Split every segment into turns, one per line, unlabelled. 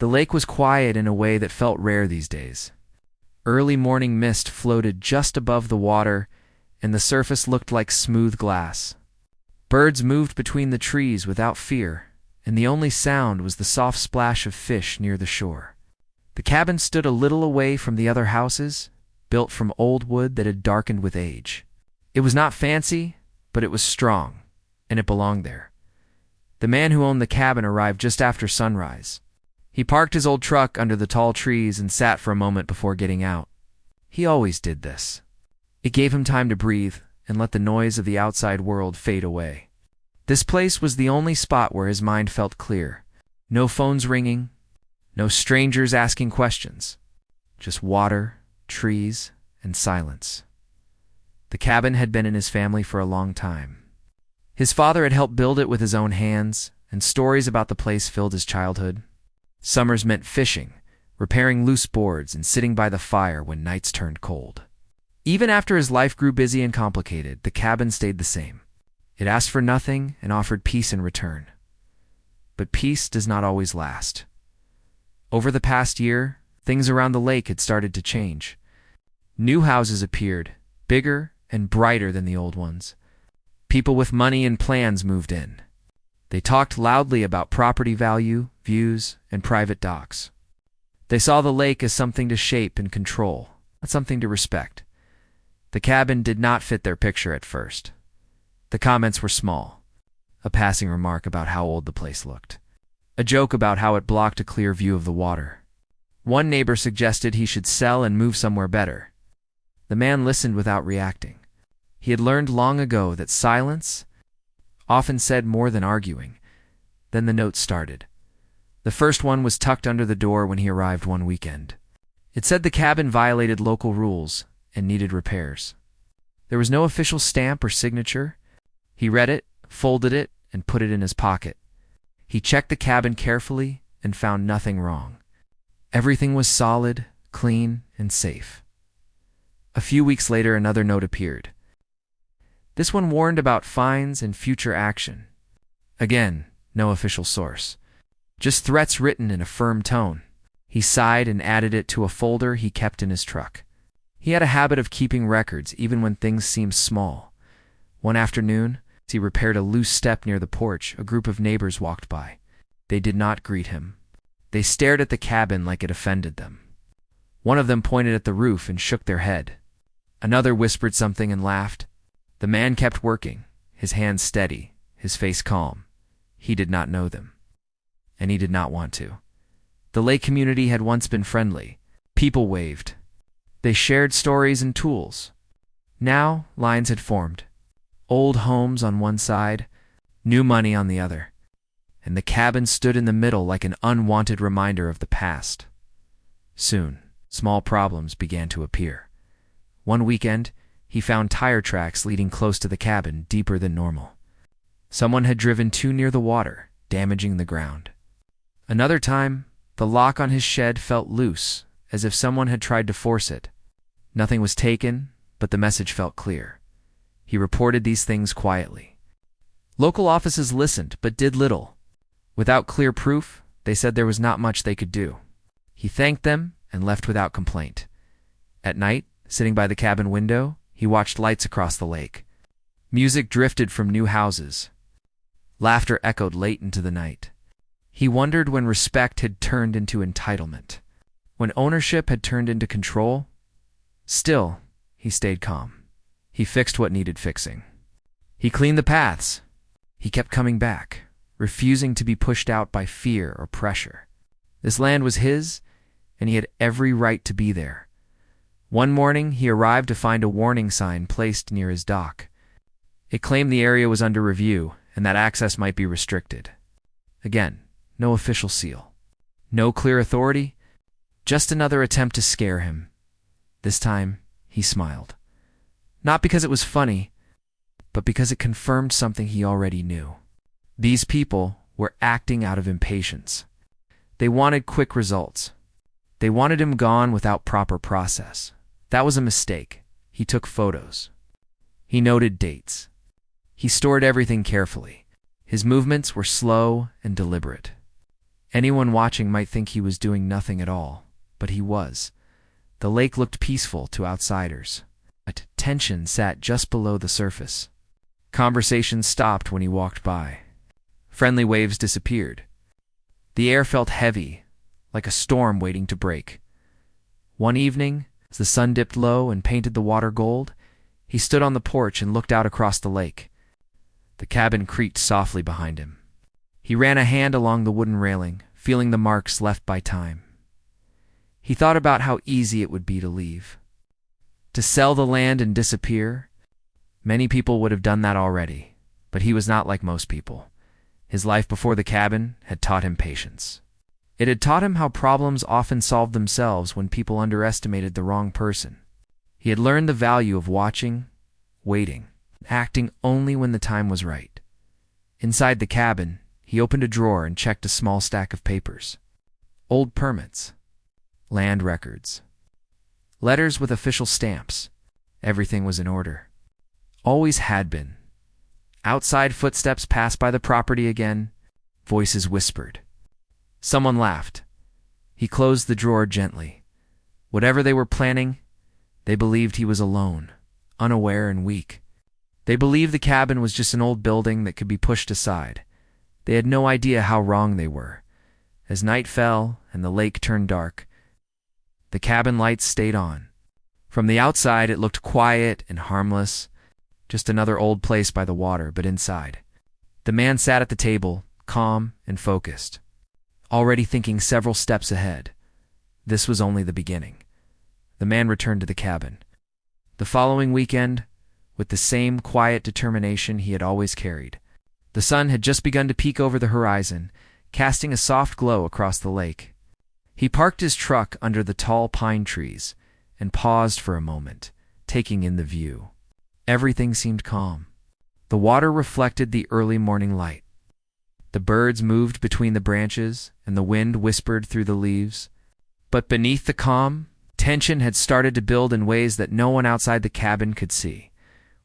The lake was quiet in a way that felt rare these days. Early morning mist floated just above the water, and the surface looked like smooth glass. Birds moved between the trees without fear, and the only sound was the soft splash of fish near the shore. The cabin stood a little away from the other houses, built from old wood that had darkened with age. It was not fancy, but it was strong, and it belonged there. The man who owned the cabin arrived just after sunrise. He parked his old truck under the tall trees and sat for a moment before getting out. He always did this. It gave him time to breathe and let the noise of the outside world fade away. This place was the only spot where his mind felt clear. No phones ringing, no strangers asking questions. Just water, trees, and silence. The cabin had been in his family for a long time. His father had helped build it with his own hands, and stories about the place filled his childhood. Summers meant fishing, repairing loose boards, and sitting by the fire when nights turned cold. Even after his life grew busy and complicated, the cabin stayed the same. It asked for nothing and offered peace in return. But peace does not always last. Over the past year, things around the lake had started to change. New houses appeared, bigger and brighter than the old ones. People with money and plans moved in. They talked loudly about property value, views, and private docks. They saw the lake as something to shape and control, not something to respect. The cabin did not fit their picture at first. The comments were small. A passing remark about how old the place looked. A joke about how it blocked a clear view of the water. One neighbor suggested he should sell and move somewhere better. The man listened without reacting. He had learned long ago that silence often said more than arguing. Then the note started. The first one was tucked under the door when he arrived one weekend. It said the cabin violated local rules and needed repairs. There was no official stamp or signature. He read it, folded it, and put it in his pocket. He checked the cabin carefully and found nothing wrong. Everything was solid, clean, and safe. A few weeks later, another note appeared. This one warned about fines and future action. Again, no official source. Just threats written in a firm tone. He sighed and added it to a folder he kept in his truck. He had a habit of keeping records even when things seemed small. One afternoon, as he repaired a loose step near the porch, a group of neighbors walked by. They did not greet him. They stared at the cabin like it offended them. One of them pointed at the roof and shook their head. Another whispered something and laughed. The man kept working, his hands steady, his face calm. He did not know them, and he did not want to. The lake community had once been friendly. People waved. They shared stories and tools. Now, lines had formed. Old homes on one side, new money on the other, and the cabin stood in the middle like an unwanted reminder of the past. Soon, small problems began to appear. One weekend, he found tire tracks leading close to the cabin, deeper than normal. Someone had driven too near the water, damaging the ground. Another time, the lock on his shed felt loose, as if someone had tried to force it. Nothing was taken, but the message felt clear. He reported these things quietly. Local offices listened, but did little. Without clear proof, they said there was not much they could do. He thanked them and left without complaint. At night, sitting by the cabin window, he watched lights across the lake. Music drifted from new houses. Laughter echoed late into the night. He wondered when respect had turned into entitlement, when ownership had turned into control. Still, he stayed calm. He fixed what needed fixing. He cleaned the paths. He kept coming back, refusing to be pushed out by fear or pressure. This land was his, and he had every right to be there. One morning, he arrived to find a warning sign placed near his dock. It claimed the area was under review and that access might be restricted. Again, no official seal. No clear authority, just another attempt to scare him. This time, he smiled. Not because it was funny, but because it confirmed something he already knew. These people were acting out of impatience. They wanted quick results. They wanted him gone without proper process. That was a mistake. He took photos. He noted dates. He stored everything carefully. His movements were slow and deliberate. Anyone watching might think he was doing nothing at all, but he was. The lake looked peaceful to outsiders, but tension sat just below the surface. Conversations stopped when he walked by. Friendly waves disappeared. The air felt heavy, like a storm waiting to break. One evening, as the sun dipped low and painted the water gold, he stood on the porch and looked out across the lake. The cabin creaked softly behind him. He ran a hand along the wooden railing, feeling the marks left by time. He thought about how easy it would be to leave. To sell the land and disappear. Many people would have done that already, but he was not like most people. His life before the cabin had taught him patience. It had taught him how problems often solved themselves when people underestimated the wrong person. He had learned the value of watching, waiting, acting only when the time was right. Inside the cabin, he opened a drawer and checked a small stack of papers. Old permits, land records, letters with official stamps. Everything was in order. Always had been. Outside footsteps passed by the property again. Voices whispered. Someone laughed. He closed the drawer gently. Whatever they were planning, they believed he was alone, unaware and weak. They believed the cabin was just an old building that could be pushed aside. They had no idea how wrong they were. As night fell and the lake turned dark, the cabin lights stayed on. From the outside, it looked quiet and harmless, just another old place by the water, but inside. The man sat at the table, calm and focused, already thinking several steps ahead. This was only the beginning. The man returned to the cabin. The following weekend, with the same quiet determination he had always carried. The sun had just begun to peek over the horizon, casting a soft glow across the lake. He parked his truck under the tall pine trees and paused for a moment, taking in the view. Everything seemed calm. The water reflected the early morning light. The birds moved between the branches, and the wind whispered through the leaves. But beneath the calm, tension had started to build in ways that no one outside the cabin could see.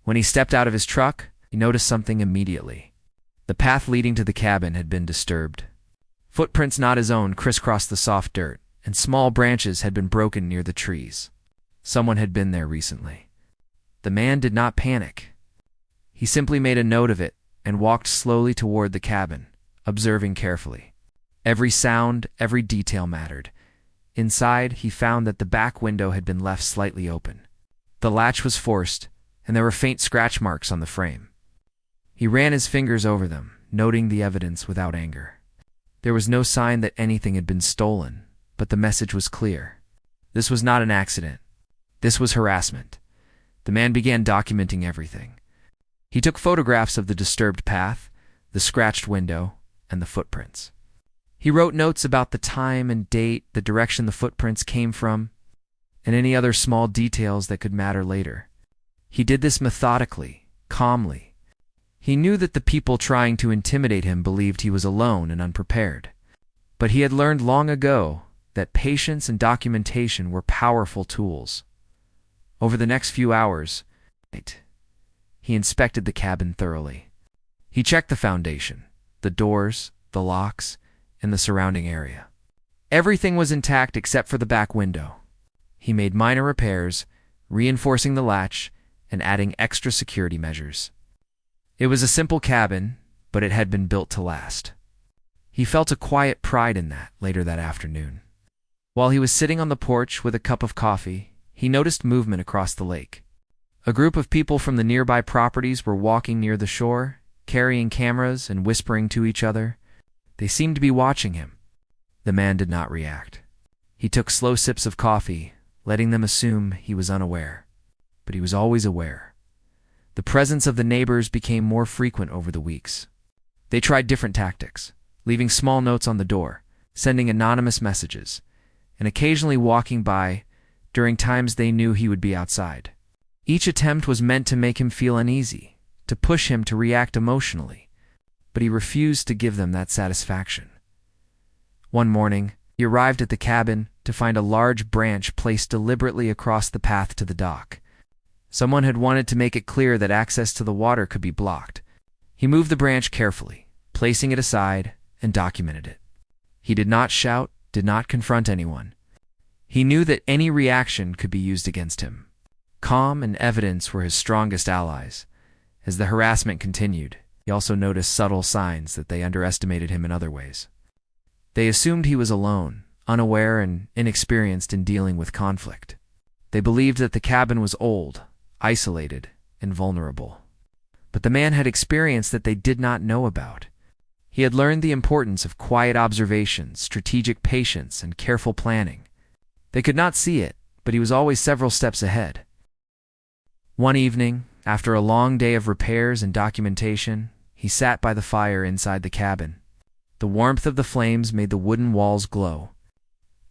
When he stepped out of his truck, he noticed something immediately. The path leading to the cabin had been disturbed. Footprints not his own crisscrossed the soft dirt, and small branches had been broken near the trees. Someone had been there recently. The man did not panic. He simply made a note of it and walked slowly toward the cabin, observing carefully. Every sound, every detail mattered. Inside, he found that the back window had been left slightly open. The latch was forced, and there were faint scratch marks on the frame. He ran his fingers over them, noting the evidence without anger. There was no sign that anything had been stolen, but the message was clear. This was not an accident. This was harassment. The man began documenting everything. He took photographs of the disturbed path, the scratched window, and the footprints. He wrote notes about the time and date, the direction the footprints came from, and any other small details that could matter later. He did this methodically, calmly. He knew that the people trying to intimidate him believed he was alone and unprepared. But he had learned long ago that patience and documentation were powerful tools. Over the next few hours, he inspected the cabin thoroughly. He checked the foundation, the doors, the locks, and the surrounding area. Everything was intact except for the back window. He made minor repairs, reinforcing the latch and adding extra security measures. It was a simple cabin, but it had been built to last. He felt a quiet pride in that later that afternoon. While he was sitting on the porch with a cup of coffee, he noticed movement across the lake. A group of people from the nearby properties were walking near the shore, carrying cameras and whispering to each other. They seemed to be watching him. The man did not react. He took slow sips of coffee, letting them assume he was unaware. But he was always aware. The presence of the neighbors became more frequent over the weeks. They tried different tactics, leaving small notes on the door, sending anonymous messages, and occasionally walking by during times they knew he would be outside. Each attempt was meant to make him feel uneasy, to push him to react emotionally, but he refused to give them that satisfaction. One morning, he arrived at the cabin to find a large branch placed deliberately across the path to the dock. Someone had wanted to make it clear that access to the water could be blocked. He moved the branch carefully, placing it aside, and documented it. He did not shout, did not confront anyone. He knew that any reaction could be used against him. Calm and evidence were his strongest allies. As the harassment continued, he also noticed subtle signs that they underestimated him in other ways. They assumed he was alone, unaware and inexperienced in dealing with conflict. They believed that the cabin was old, isolated, and vulnerable. But the man had experience that they did not know about. He had learned the importance of quiet observation, strategic patience, and careful planning. They could not see it, but he was always several steps ahead. One evening, after a long day of repairs and documentation, he sat by the fire inside the cabin. The warmth of the flames made the wooden walls glow.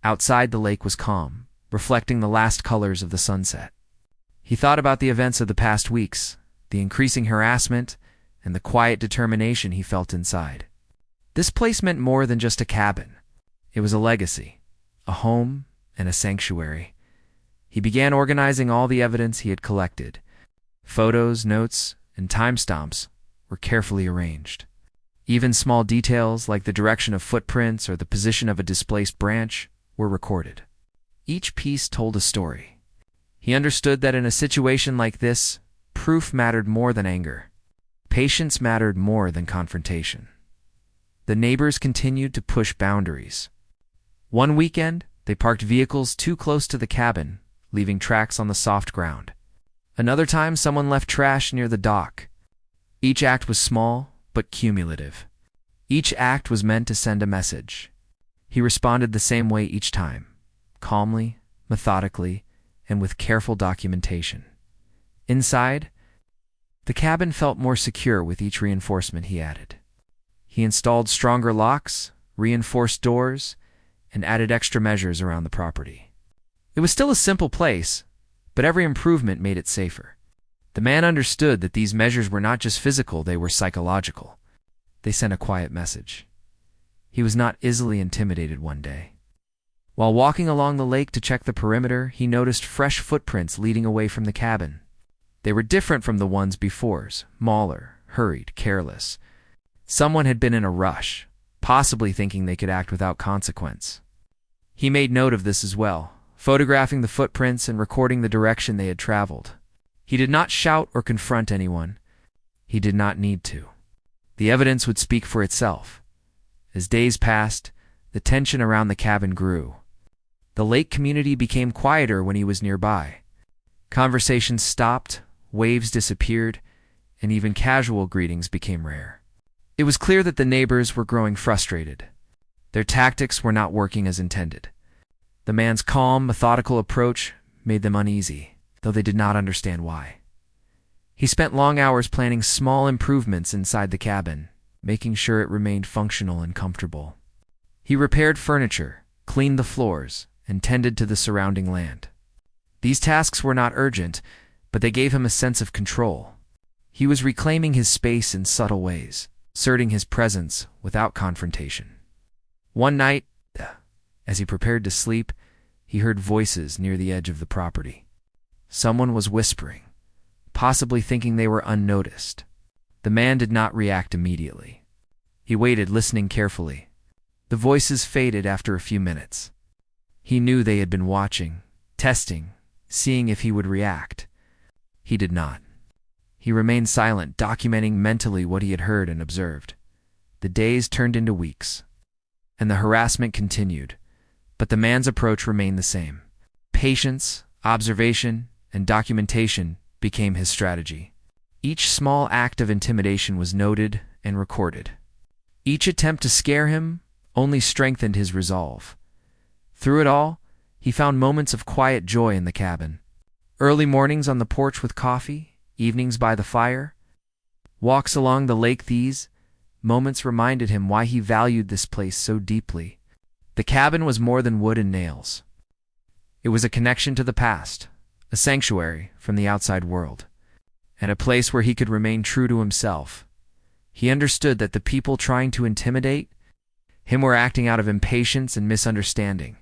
Outside, the lake was calm, reflecting the last colors of the sunset. He thought about the events of the past weeks, the increasing harassment, and the quiet determination he felt inside. This place meant more than just a cabin. It was a legacy, a home, and a sanctuary. He began organizing all the evidence he had collected. Photos, notes, and timestamps were carefully arranged. Even small details like the direction of footprints or the position of a displaced branch were recorded. Each piece told a story. He understood that in a situation like this, proof mattered more than anger. Patience mattered more than confrontation. The neighbors continued to push boundaries. One weekend, they parked vehicles too close to the cabin, leaving tracks on the soft ground. Another time, someone left trash near the dock. Each act was small, but cumulative. Each act was meant to send a message. He responded the same way each time, calmly, methodically, and with careful documentation. Inside, the cabin felt more secure with each reinforcement he added. He installed stronger locks, reinforced doors, and added extra measures around the property. It was still a simple place, but every improvement made it safer. The man understood that these measures were not just physical, they were psychological. They sent a quiet message. He was not easily intimidated one day. While walking along the lake to check the perimeter, he noticed fresh footprints leading away from the cabin. They were different from the ones before, smaller, hurried, careless. Someone had been in a rush, possibly thinking they could act without consequence. He made note of this as well, photographing the footprints and recording the direction they had traveled. He did not shout or confront anyone. He did not need to. The evidence would speak for itself. As days passed, the tension around the cabin grew. The lake community became quieter when he was nearby. Conversations stopped, waves disappeared, and even casual greetings became rare. It was clear that the neighbors were growing frustrated. Their tactics were not working as intended. The man's calm, methodical approach made them uneasy, though they did not understand why. He spent long hours planning small improvements inside the cabin, making sure it remained functional and comfortable. He repaired furniture, cleaned the floors, and tended to the surrounding land. These tasks were not urgent, but they gave him a sense of control. He was reclaiming his space in subtle ways, asserting his presence without confrontation. One night, as he prepared to sleep, he heard voices near the edge of the property. Someone was whispering, possibly thinking they were unnoticed. The man did not react immediately. He waited, listening carefully. The voices faded after a few minutes. He knew they had been watching, testing, seeing if he would react. He did not. He remained silent, documenting mentally what he had heard and observed. The days turned into weeks, and the harassment continued, but the man's approach remained the same. Patience, observation, and documentation became his strategy. Each small act of intimidation was noted and recorded. Each attempt to scare him only strengthened his resolve. Through it all, he found moments of quiet joy in the cabin. Early mornings on the porch with coffee, evenings by the fire, walks along the lake. These moments reminded him why he valued this place so deeply. The cabin was more than wood and nails. It was a connection to the past, a sanctuary from the outside world, and a place where he could remain true to himself. He understood that the people trying to intimidate him were acting out of impatience and misunderstanding.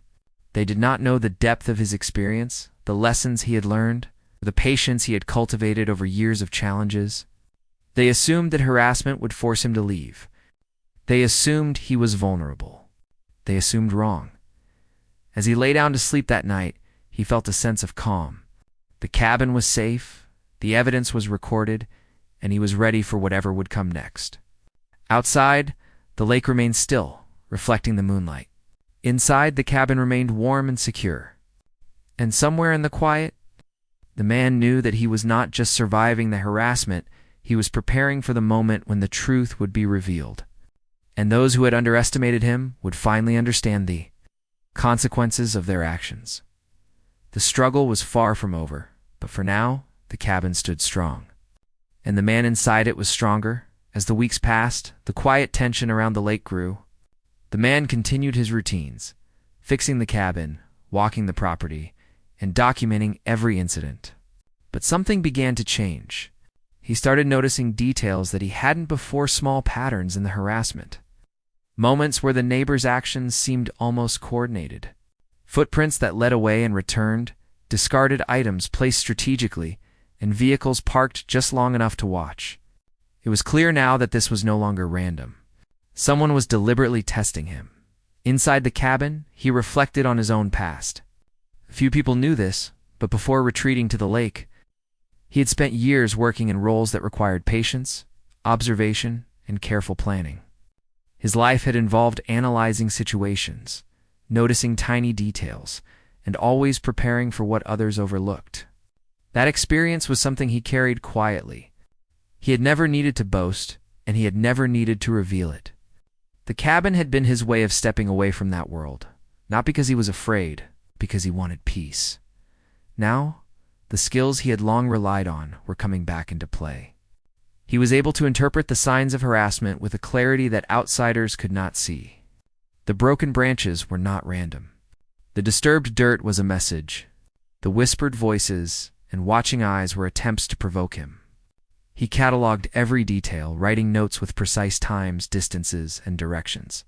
They did not know the depth of his experience, the lessons he had learned, the patience he had cultivated over years of challenges. They assumed that harassment would force him to leave. They assumed he was vulnerable. they assumed wrong. As he lay down to sleep that night, he felt a sense of calm. The cabin was safe, the evidence was recorded, and he was ready for whatever would come next. Outside, the lake remained still, reflecting the moonlight. Inside, the cabin remained warm and secure. And somewhere in the quiet, the man knew that he was not just surviving the harassment, he was preparing for the moment when the truth would be revealed. And those who had underestimated him would finally understand the consequences of their actions. The struggle was far from over, but for now, the cabin stood strong. And the man inside it was stronger. As the weeks passed, the quiet tension around the lake grew. The man continued his routines, fixing the cabin, walking the property, and documenting every incident. But something began to change. He started noticing details that he hadn't before, small patterns in the harassment. Moments where the neighbor's actions seemed almost coordinated. Footprints that led away and returned, discarded items placed strategically, and vehicles parked just long enough to watch. It was clear now that this was no longer random. Someone was deliberately testing him. Inside the cabin, he reflected on his own past. Few people knew this, but before retreating to the lake, he had spent years working in roles that required patience, observation, and careful planning. His life had involved analyzing situations, noticing tiny details, and always preparing for what others overlooked. That experience was something he carried quietly. He had never needed to boast, and he had never needed to reveal it. The cabin had been his way of stepping away from that world, not because he was afraid, because he wanted peace. Now, the skills he had long relied on were coming back into play. He was able to interpret the signs of harassment with a clarity that outsiders could not see. The broken branches were not random. The disturbed dirt was a message. The whispered voices and watching eyes were attempts to provoke him. He cataloged every detail, writing notes with precise times, distances, and directions.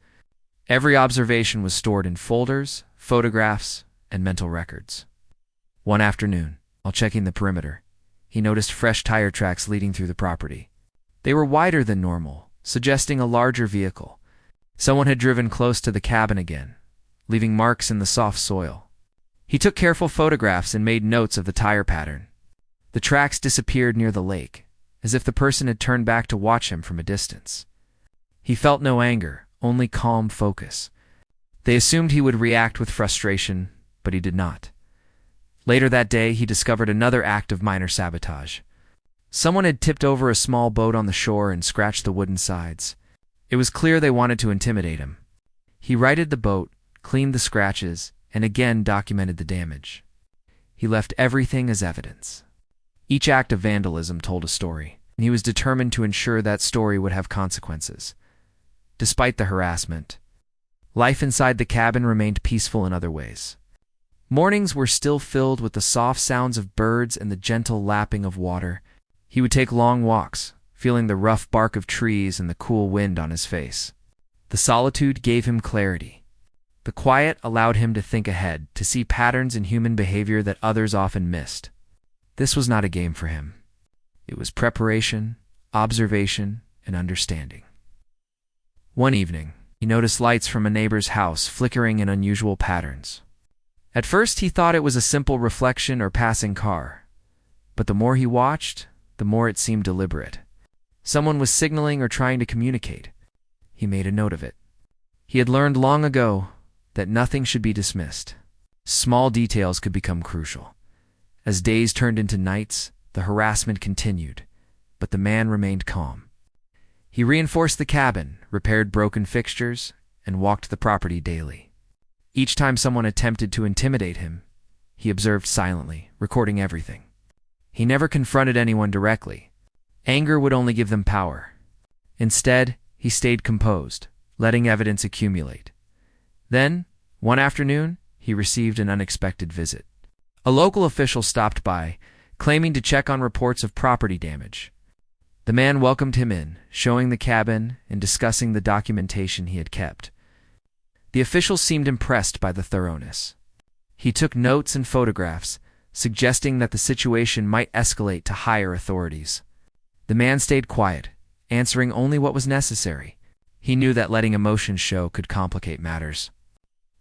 Every observation was stored in folders, photographs, and mental records. One afternoon, while checking the perimeter, he noticed fresh tire tracks leading through the property. They were wider than normal, suggesting a larger vehicle. Someone had driven close to the cabin again, leaving marks in the soft soil. He took careful photographs and made notes of the tire pattern. The tracks disappeared near the lake, as if the person had turned back to watch him from a distance. He felt no anger, only calm focus. They assumed he would react with frustration, but he did not. Later that day, he discovered another act of minor sabotage. Someone had tipped over a small boat on the shore and scratched the wooden sides. It was clear they wanted to intimidate him. He righted the boat, cleaned the scratches, and again documented the damage. He left everything as evidence. Each act of vandalism told a story, and he was determined to ensure that story would have consequences. Despite the harassment, life inside the cabin remained peaceful in other ways. Mornings were still filled with the soft sounds of birds and the gentle lapping of water. He would take long walks, feeling the rough bark of trees and the cool wind on his face. The solitude gave him clarity. The quiet allowed him to think ahead, to see patterns in human behavior that others often missed. This was not a game for him. It was preparation, observation, and understanding. One evening, he noticed lights from a neighbor's house flickering in unusual patterns. At first, he thought it was a simple reflection or passing car. But the more he watched, the more it seemed deliberate. Someone was signaling or trying to communicate. He made a note of it. He had learned long ago that nothing should be dismissed. Small details could become crucial. As days turned into nights, the harassment continued, but the man remained calm. He reinforced the cabin, repaired broken fixtures, and walked the property daily. Each time someone attempted to intimidate him, he observed silently, recording everything. He never confronted anyone directly. Anger would only give them power. Instead, he stayed composed, letting evidence accumulate. Then, one afternoon, he received an unexpected visit. A local official stopped by, claiming to check on reports of property damage. The man welcomed him in, showing the cabin and discussing the documentation he had kept. The official seemed impressed by the thoroughness. He took notes and photographs, suggesting that the situation might escalate to higher authorities. The man stayed quiet, answering only what was necessary. He knew that letting emotions show could complicate matters.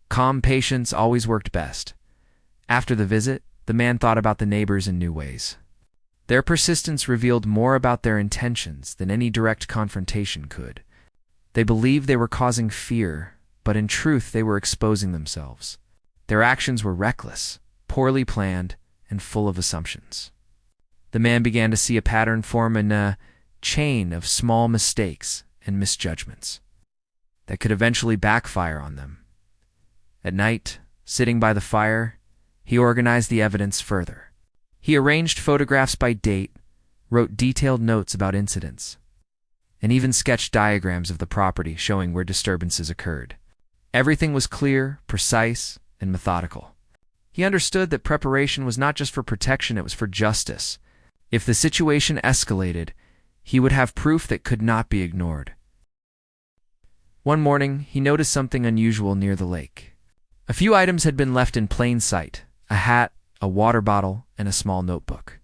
Calm patience always worked best. After the visit, the man thought about the neighbors in new ways. Their persistence revealed more about their intentions than any direct confrontation could. They believed they were causing fear, but in truth they were exposing themselves. Their actions were reckless, poorly planned, and full of assumptions. The man began to see a pattern form in a chain of small mistakes and misjudgments that could eventually backfire on them. At night, sitting by the fire, he organized the evidence further. He arranged photographs by date, wrote detailed notes about incidents, and even sketched diagrams of the property showing where disturbances occurred. Everything was clear, precise, and methodical. He understood that preparation was not just for protection, it was for justice. If the situation escalated, he would have proof that could not be ignored. One morning, he noticed something unusual near the lake. A few items had been left in plain sight: a hat, a water bottle, and a small notebook.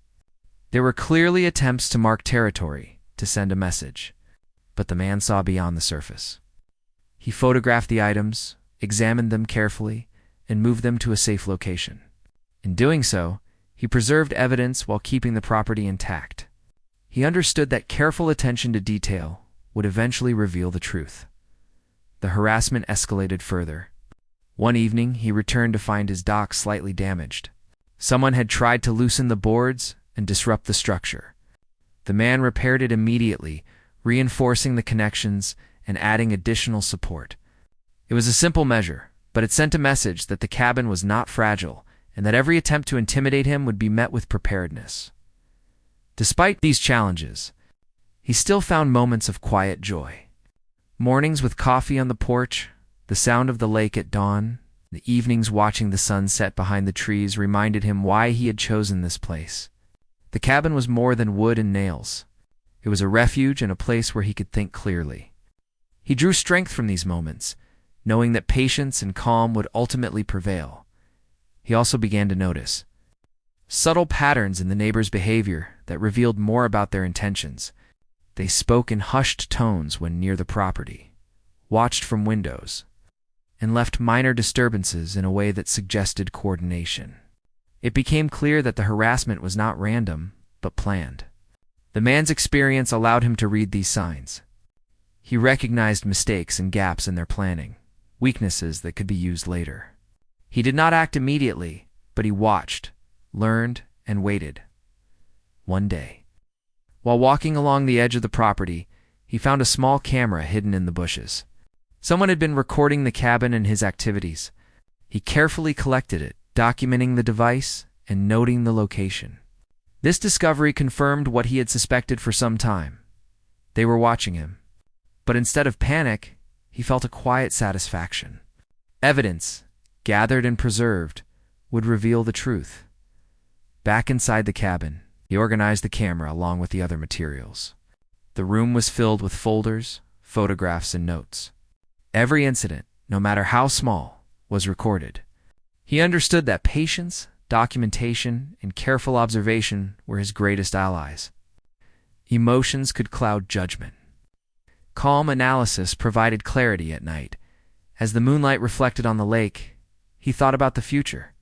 There were clearly attempts to mark territory, to send a message, but the man saw beyond the surface. He photographed the items, examined them carefully, and moved them to a safe location. In doing so, he preserved evidence while keeping the property intact. He understood that careful attention to detail would eventually reveal the truth. The harassment escalated further. One evening, he returned to find his dock slightly damaged. Someone had tried to loosen the boards and disrupt the structure. The man repaired it immediately, reinforcing the connections and adding additional support. It was a simple measure, but it sent a message that the cabin was not fragile and that every attempt to intimidate him would be met with preparedness. Despite these challenges, he still found moments of quiet joy. Mornings with coffee on the porch, the sound of the lake at dawn, the evenings watching the sun set behind the trees reminded him why he had chosen this place. The cabin was more than wood and nails. It was a refuge and a place where he could think clearly. He drew strength from these moments, knowing that patience and calm would ultimately prevail. He also began to notice subtle patterns in the neighbors' behavior that revealed more about their intentions. They spoke in hushed tones when near the property, watched from windows, and left minor disturbances in a way that suggested coordination. It became clear that the harassment was not random, but planned. The man's experience allowed him to read these signs. He recognized mistakes and gaps in their planning, weaknesses that could be used later. He did not act immediately, but he watched, learned, and waited. One day, while walking along the edge of the property, he found a small camera hidden in the bushes. Someone had been recording the cabin and his activities. He carefully collected it, documenting the device and noting the location. This discovery confirmed what he had suspected for some time. They were watching him. But instead of panic, he felt a quiet satisfaction. Evidence, gathered and preserved, would reveal the truth. Back inside the cabin, he organized the camera along with the other materials. The room was filled with folders, photographs, and notes. Every incident, no matter how small, was recorded. He understood that patience, documentation, and careful observation were his greatest allies. Emotions could cloud judgment. Calm analysis provided clarity at night. As the moonlight reflected on the lake, he thought about the future.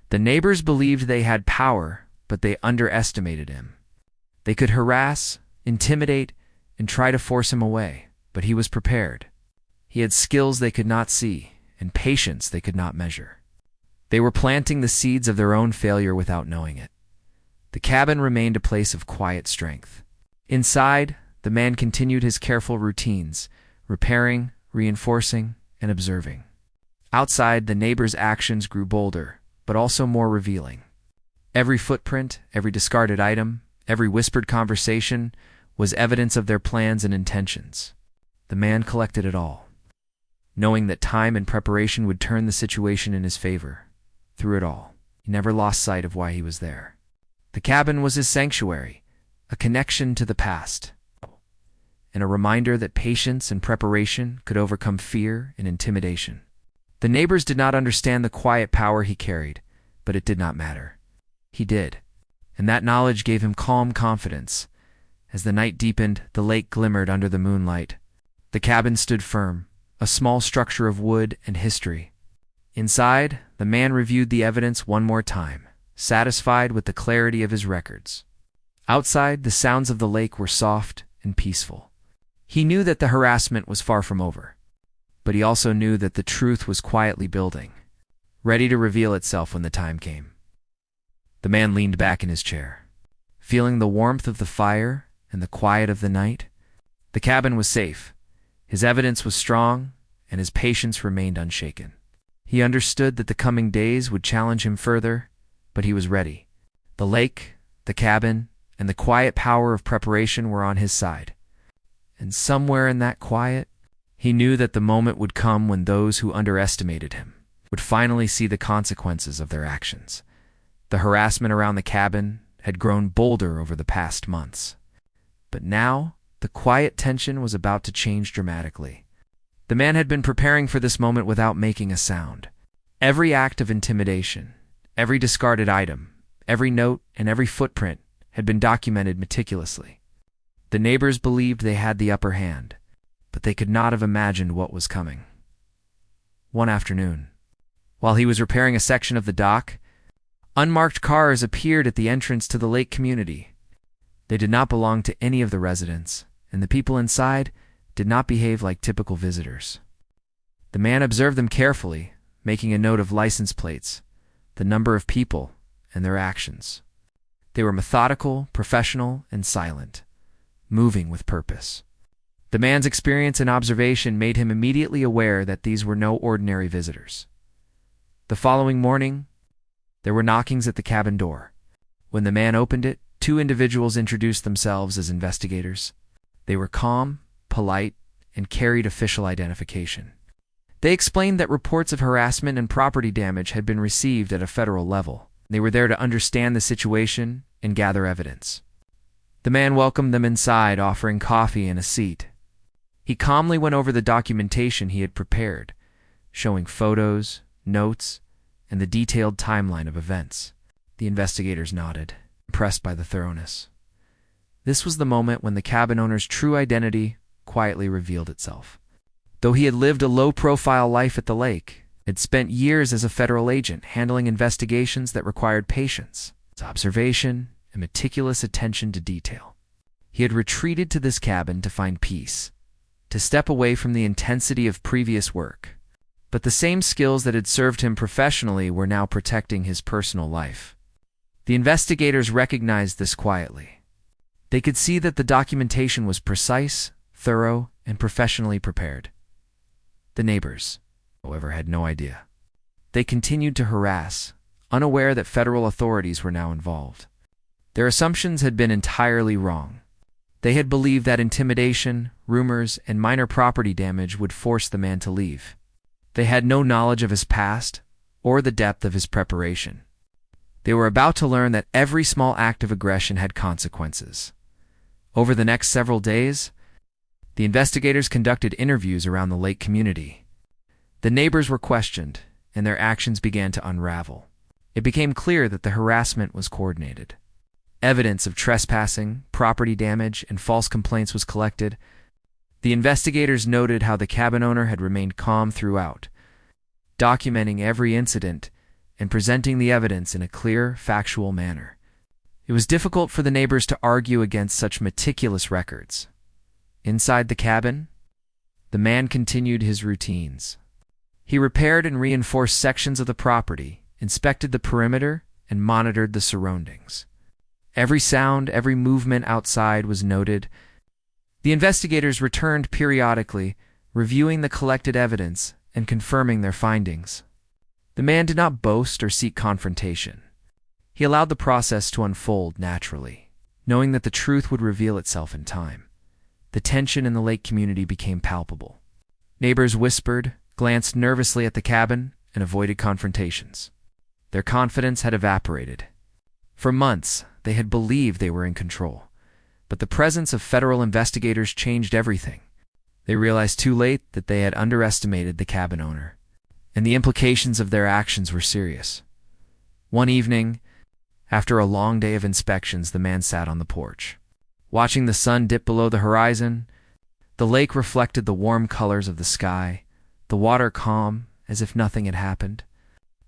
The neighbors believed they had power, but they underestimated him. They could harass, intimidate, and try to force him away, but he was prepared. He had skills they could not see, and patience they could not measure. They were planting the seeds of their own failure without knowing it. The cabin remained a place of quiet strength. Inside, the man continued his careful routines, repairing, reinforcing, and observing. Outside, the neighbors' actions grew bolder, but also more revealing. Every footprint, every discarded item, every whispered conversation was evidence of their plans and intentions. The man collected it all, knowing that time and preparation would turn the situation in his favor. Through it all, he never lost sight of why he was there. The cabin was his sanctuary, a connection to the past, and a reminder that patience and preparation could overcome fear and intimidation. The neighbors did not understand the quiet power he carried, but it did not matter. He did, and that knowledge gave him calm confidence. As the night deepened, the lake glimmered under the moonlight. The cabin stood firm, a small structure of wood and history. Inside, the man reviewed the evidence one more time, satisfied with the clarity of his records. Outside, the sounds of the lake were soft and peaceful. He knew that the harassment was far from over, but he also knew that the truth was quietly building, ready to reveal itself when the time came. The man leaned back in his chair, feeling the warmth of the fire and the quiet of the night. The cabin was safe, his evidence was strong, and his patience remained unshaken. He understood that the coming days would challenge him further, but he was ready. The lake, the cabin, and the quiet power of preparation were on his side. And somewhere in that quiet, he knew that the moment would come when those who underestimated him would finally see the consequences of their actions. The harassment around the cabin had grown bolder over the past months. But now, the quiet tension was about to change dramatically. The man had been preparing for this moment without making a sound. Every act of intimidation, every discarded item, every note, and every footprint had been documented meticulously. The neighbors believed they had the upper hand, but they could not have imagined what was coming. One afternoon, while he was repairing a section of the dock, unmarked cars appeared at the entrance to the lake community. They did not belong to any of the residents, and the people inside did not behave like typical visitors. The man observed them carefully, making a note of license plates, the number of people, and their actions. They were methodical, professional, and silent, moving with purpose. The man's experience and observation made him immediately aware that these were no ordinary visitors. The following morning, there were knockings at the cabin door. When the man opened it, two individuals introduced themselves as investigators. They were calm, polite, and carried official identification. They explained that reports of harassment and property damage had been received at a federal level. They were there to understand the situation and gather evidence. The man welcomed them inside, offering coffee and a seat. He calmly went over the documentation he had prepared, showing photos, notes, and the detailed timeline of events. The investigators nodded, impressed by the thoroughness. This was the moment when the cabin owner's true identity quietly revealed itself. Though he had lived a low-profile life at the lake, had spent years as a federal agent handling investigations that required patience, observation, and meticulous attention to detail. He had retreated to this cabin to find peace, to step away from the intensity of previous work. But the same skills that had served him professionally were now protecting his personal life. The investigators recognized this quietly. They could see that the documentation was precise, thorough, and professionally prepared. The neighbors, however, had no idea. They continued to harass, unaware that federal authorities were now involved. Their assumptions had been entirely wrong. They had believed that intimidation, rumors, and minor property damage would force the man to leave. They had no knowledge of his past or the depth of his preparation. They were about to learn that every small act of aggression had consequences. Over the next several days, the investigators conducted interviews around the lake community. The neighbors were questioned, and their actions began to unravel. It became clear that the harassment was coordinated. Evidence of trespassing, property damage, and false complaints was collected. The investigators noted how the cabin owner had remained calm throughout, documenting every incident and presenting the evidence in a clear, factual manner. It was difficult for the neighbors to argue against such meticulous records. Inside the cabin, the man continued his routines. He repaired and reinforced sections of the property, inspected the perimeter, and monitored the surroundings. Every sound, every movement outside was noted. The investigators returned periodically, reviewing the collected evidence and confirming their findings. The man did not boast or seek confrontation. He allowed the process to unfold naturally, knowing that the truth would reveal itself in time. The tension in the lake community became palpable. Neighbors whispered, glanced nervously at the cabin, and avoided confrontations. Their confidence had evaporated. For months, they had believed they were in control, but the presence of federal investigators changed everything. They realized too late that they had underestimated the cabin owner, and the implications of their actions were serious. One evening, after a long day of inspections, the man sat on the porch. Watching the sun dip below the horizon, the lake reflected the warm colors of the sky, the water calm as if nothing had happened.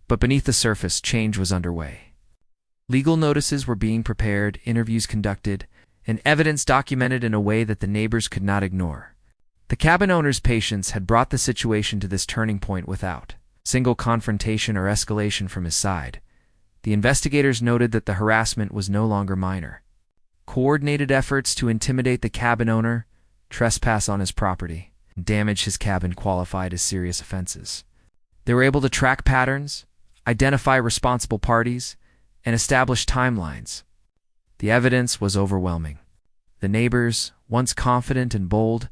But beneath the surface, change was underway. Legal notices were being prepared, interviews conducted, and evidence documented in a way that the neighbors could not ignore. The cabin owner's patience had brought the situation to this turning point without single confrontation or escalation from his side. The investigators noted that the harassment was no longer minor. Coordinated efforts to intimidate the cabin owner, trespass on his property, and damage his cabin qualified as serious offenses. They were able to track patterns, identify responsible parties, and establish timelines. The evidence was overwhelming. The neighbors, once confident and bold,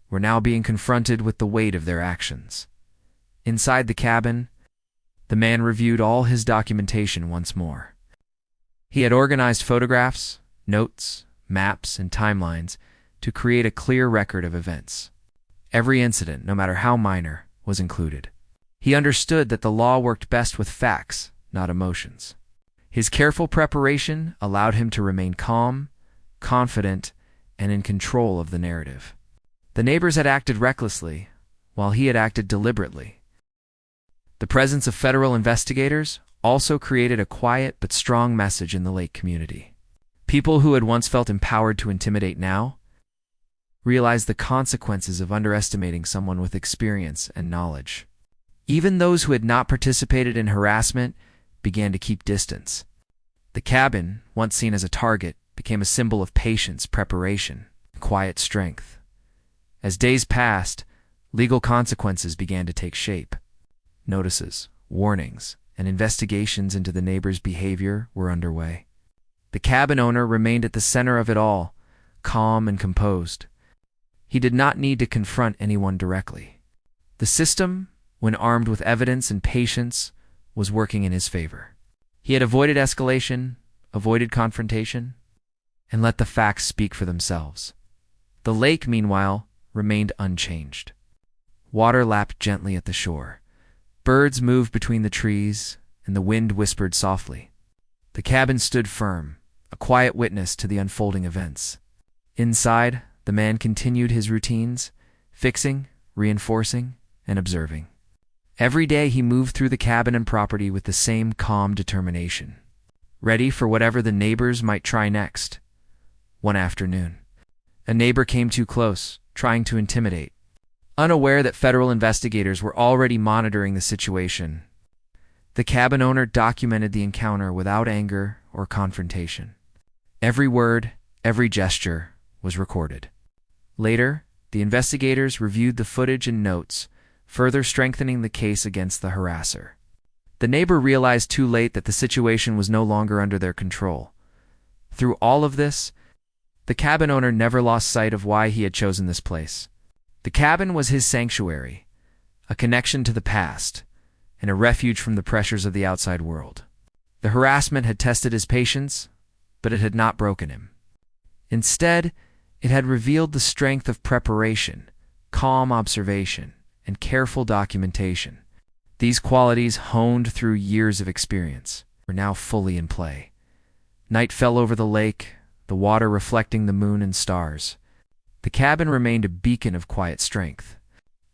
were now being confronted with the weight of their actions. Inside the cabin, the man reviewed all his documentation once more. He had organized photographs, notes, maps, and timelines to create a clear record of events. Every incident, no matter how minor, was included. He understood that the law worked best with facts, not emotions. His careful preparation allowed him to remain calm, confident, and in control of the narrative. The neighbors had acted recklessly, while he had acted deliberately. The presence of federal investigators also created a quiet but strong message in the lake community. People who had once felt empowered to intimidate now realized the consequences of underestimating someone with experience and knowledge. Even those who had not participated in harassment began to keep distance. The cabin, once seen as a target, became a symbol of patience, preparation, and quiet strength. As days passed, legal consequences began to take shape. Notices, warnings, and investigations into the neighbors' behavior were underway. The cabin owner remained at the center of it all, calm and composed. He did not need to confront anyone directly. The system, when armed with evidence and patience, was working in his favor. He had avoided escalation, avoided confrontation, and let the facts speak for themselves. The lake, meanwhile, remained unchanged. Water lapped gently at the shore. Birds moved between the trees, and the wind whispered softly. The cabin stood firm, a quiet witness to the unfolding events. Inside, the man continued his routines, fixing, reinforcing, and observing. Every day he moved through the cabin and property with the same calm determination, ready for whatever the neighbors might try next. One afternoon, a neighbor came too close, trying to intimidate. Unaware that federal investigators were already monitoring the situation, the cabin owner documented the encounter without anger or confrontation. Every word, every gesture was recorded. Later, the investigators reviewed the footage and notes, further strengthening the case against the harasser. The neighbor realized too late that the situation was no longer under their control. Through all of this, the cabin owner never lost sight of why he had chosen this place. The cabin was his sanctuary, a connection to the past, and a refuge from the pressures of the outside world. The harassment had tested his patience, but it had not broken him. Instead, it had revealed the strength of preparation, calm observation, and careful documentation. These qualities, honed through years of experience, were now fully in play. Night fell over the lake, the water reflecting the moon and stars. The cabin remained a beacon of quiet strength.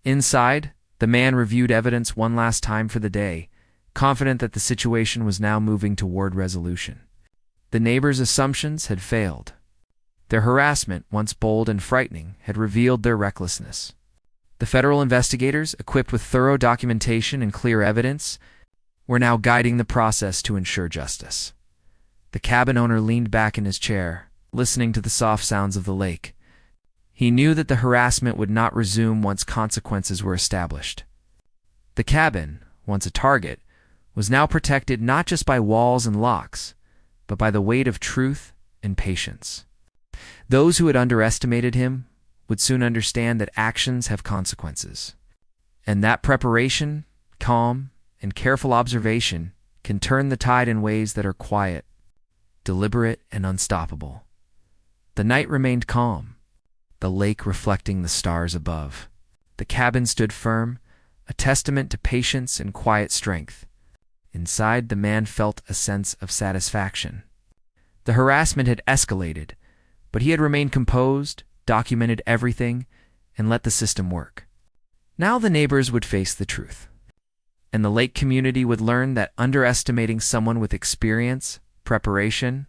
Inside, the man reviewed evidence one last time for the day, confident that the situation was now moving toward resolution. The neighbors' assumptions had failed. Their harassment, once bold and frightening, had revealed their recklessness. The federal investigators, equipped with thorough documentation and clear evidence, were now guiding the process to ensure justice. The cabin owner leaned back in his chair, listening to the soft sounds of the lake. He knew that the harassment would not resume once consequences were established. The cabin, once a target, was now protected not just by walls and locks, but by the weight of truth and patience. Those who had underestimated him would soon understand that actions have consequences, and that preparation, calm, and careful observation can turn the tide in ways that are quiet, deliberate, and unstoppable. The night remained calm, the lake reflecting the stars above. The cabin stood firm, a testament to patience and quiet strength. Inside, the man felt a sense of satisfaction. The harassment had escalated, but he had remained composed, documented everything, and let the system work. Now the neighbors would face the truth. and the lake community would learn that underestimating someone with experience, preparation,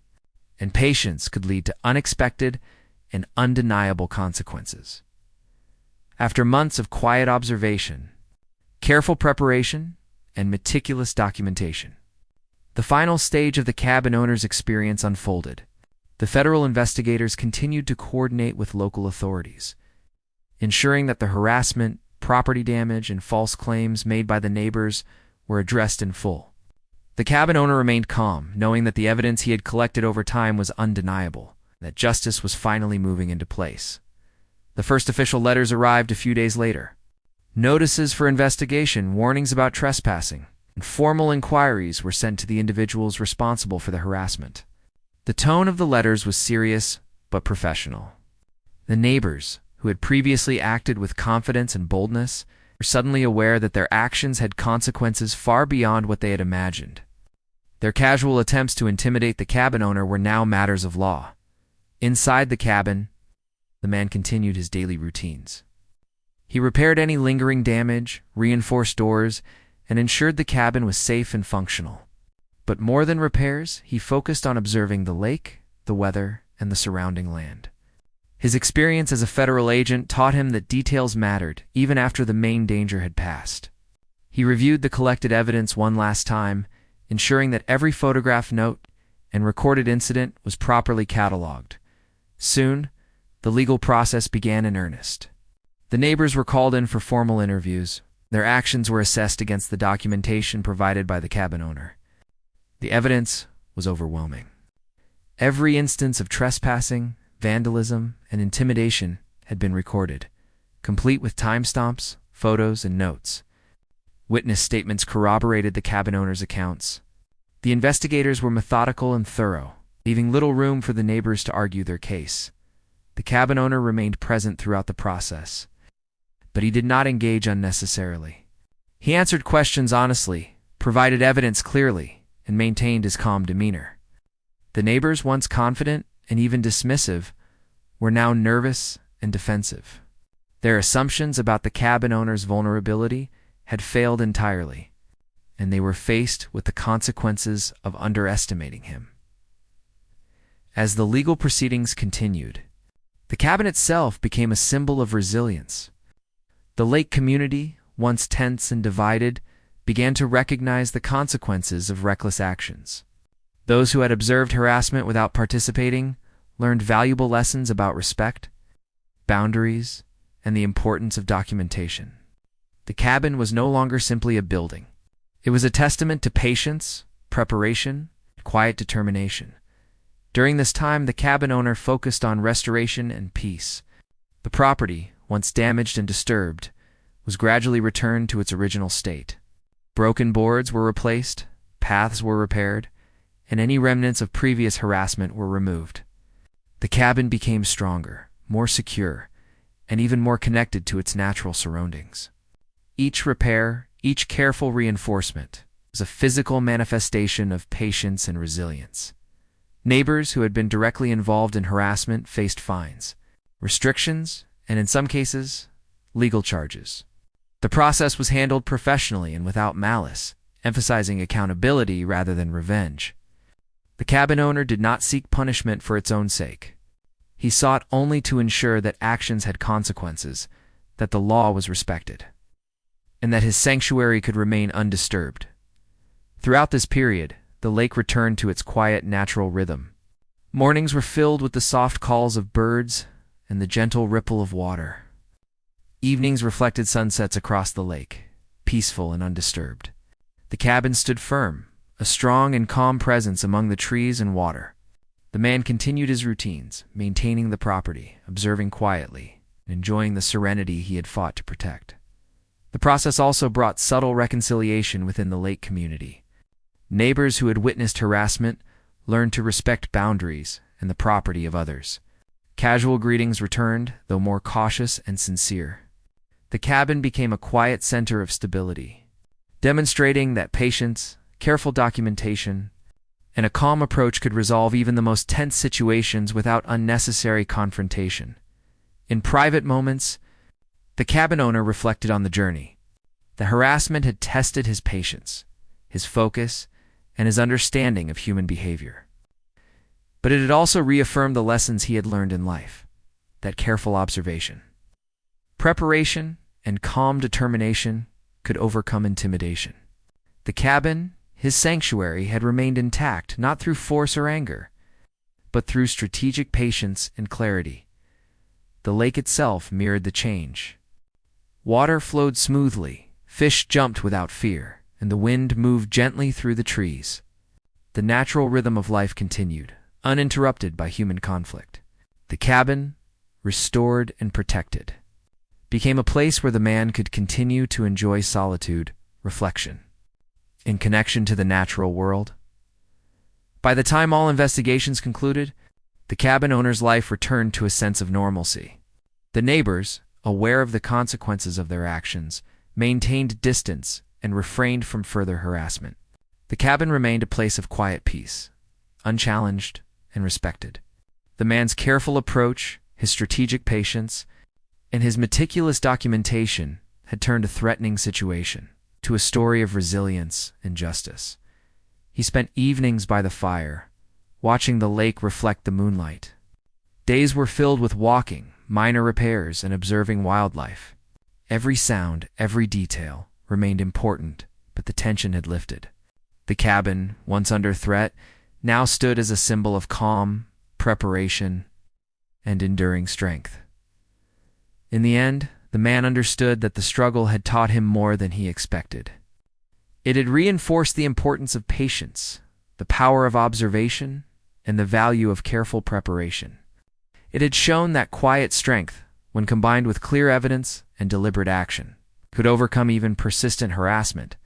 and patience could lead to unexpected and undeniable consequences. After months of quiet observation, careful preparation, and meticulous documentation, the final stage of the cabin owner's experience unfolded. The federal investigators continued to coordinate with local authorities, ensuring that the harassment, property damage, and false claims made by the neighbors were addressed in full. The cabin owner remained calm, knowing that the evidence he had collected over time was undeniable, and that justice was finally moving into place. The first official letters arrived a few days later. Notices for investigation, warnings about trespassing, and formal inquiries were sent to the individuals responsible for the harassment. The tone of the letters was serious but professional. The neighbors, who had previously acted with confidence and boldness, were suddenly aware that their actions had consequences far beyond what they had imagined. Their casual attempts to intimidate the cabin owner were now matters of law. Inside the cabin, the man continued his daily routines. He repaired any lingering damage, reinforced doors, and ensured the cabin was safe and functional. But more than repairs, he focused on observing the lake, the weather, and the surrounding land. His experience as a federal agent taught him that details mattered, even after the main danger had passed. He reviewed the collected evidence one last time, ensuring that every photograph, note, and recorded incident was properly cataloged. Soon, the legal process began in earnest. The neighbors were called in for formal interviews. Their actions were assessed against the documentation provided by the cabin owner. The evidence was overwhelming. Every instance of trespassing, vandalism, and intimidation had been recorded, complete with timestamps, photos, and notes. Witness statements corroborated the cabin owner's accounts. The investigators were methodical and thorough, leaving little room for the neighbors to argue their case. The cabin owner remained present throughout the process, but he did not engage unnecessarily. He answered questions honestly, provided evidence clearly, and maintained his calm demeanor. The neighbors, once confident and even dismissive, were now nervous and defensive. Their assumptions about the cabin owner's vulnerability had failed entirely, and they were faced with the consequences of underestimating him. As the legal proceedings continued, the cabin itself became a symbol of resilience. The lake community, once tense and divided, began to recognize the consequences of reckless actions. Those who had observed harassment without participating learned valuable lessons about respect, boundaries, and the importance of documentation. The cabin was no longer simply a building. It was a testament to patience, preparation, and quiet determination. During this time, the cabin owner focused on restoration and peace. The property, once damaged and disturbed, was gradually returned to its original state. Broken boards were replaced, paths were repaired, and any remnants of previous harassment were removed. The cabin became stronger, more secure, and even more connected to its natural surroundings. Each repair, each careful reinforcement, was a physical manifestation of patience and resilience. Neighbors who had been directly involved in harassment faced fines, restrictions, and in some cases, legal charges. The process was handled professionally and without malice, emphasizing accountability rather than revenge. The cabin owner did not seek punishment for its own sake. He sought only to ensure that actions had consequences, that the law was respected, and that his sanctuary could remain undisturbed. Throughout this period, the lake returned to its quiet, natural rhythm. Mornings were filled with the soft calls of birds and the gentle ripple of water. Evenings reflected sunsets across the lake, peaceful and undisturbed. The cabin stood firm, a strong and calm presence among the trees and water. The man continued his routines, maintaining the property, observing quietly, and enjoying the serenity he had fought to protect. The process also brought subtle reconciliation within the lake community. Neighbors who had witnessed harassment learned to respect boundaries and the property of others. Casual greetings returned, though more cautious and sincere. The cabin became a quiet center of stability, demonstrating that patience, careful documentation, and a calm approach could resolve even the most tense situations without unnecessary confrontation. In private moments, the cabin owner reflected on the journey. The harassment had tested his patience, his focus, and his understanding of human behavior. But it had also reaffirmed the lessons he had learned in life, that careful observation, preparation, and calm determination could overcome intimidation. The cabin, his sanctuary, had remained intact not through force or anger, but through strategic patience and clarity. The lake itself mirrored the change. Water flowed smoothly, fish jumped without fear, and the wind moved gently through the trees. The natural rhythm of life continued, uninterrupted by human conflict. The cabin, restored and protected, became a place where the man could continue to enjoy solitude, reflection, in connection to the natural world. By the time all investigations concluded, the cabin owner's life returned to a sense of normalcy. The neighbors, aware of the consequences of their actions, maintained distance and refrained from further harassment. The cabin remained a place of quiet peace, unchallenged and respected. The man's careful approach, his strategic patience, and his meticulous documentation had turned a threatening situation to a story of resilience and justice. He spent evenings by the fire, watching the lake reflect the moonlight. Days were filled with walking, minor repairs, and observing wildlife. Every sound, every detail remained important, but the tension had lifted. The cabin, once under threat, now stood as a symbol of calm, preparation, and enduring strength. In the end, the man understood that the struggle had taught him more than he expected. It had reinforced the importance of patience, the power of observation, and the value of careful preparation. It had shown that quiet strength, when combined with clear evidence and deliberate action, could overcome even persistent harassment,